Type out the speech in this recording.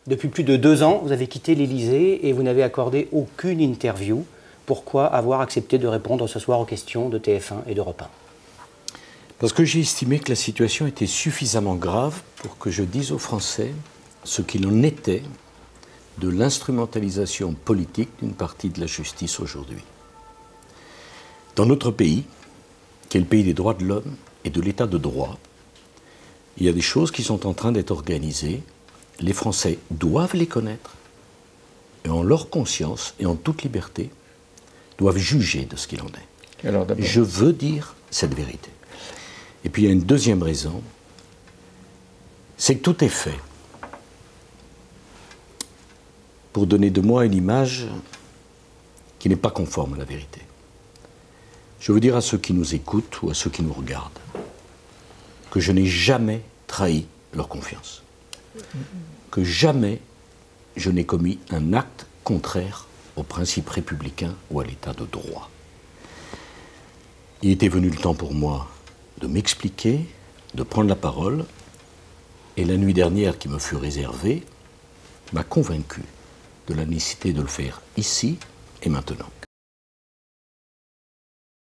Depuis plus de 2 ans, vous avez quitté l'Élysée et vous n'avez accordé aucune interview. Pourquoi avoir accepté de répondre ce soir aux questions de TF1 et d'Europe 1? Parce que j'ai estimé que la situation était suffisamment grave pour que je dise aux Français ce qu'il en était de l'instrumentalisation politique d'une partie de la justice aujourd'hui. Dans notre pays, qui est le pays des droits de l'homme et de l'état de droit, il y a des choses qui sont en train d'être organisées. Les Français doivent les connaître et en leur conscience et en toute liberté doivent juger de ce qu'il en est. Alors, je veux dire cette vérité. Et puis il y a une deuxième raison, c'est que tout est fait pour donner de moi une image qui n'est pas conforme à la vérité. Je veux dire à ceux qui nous écoutent ou à ceux qui nous regardent que je n'ai jamais trahi leur confiance, que jamais je n'ai commis un acte contraire aux principes républicains ou à l'état de droit. Il était venu le temps pour moi de m'expliquer, de prendre la parole, et la nuit dernière qui me fut réservée m'a convaincu de la nécessité de le faire ici et maintenant.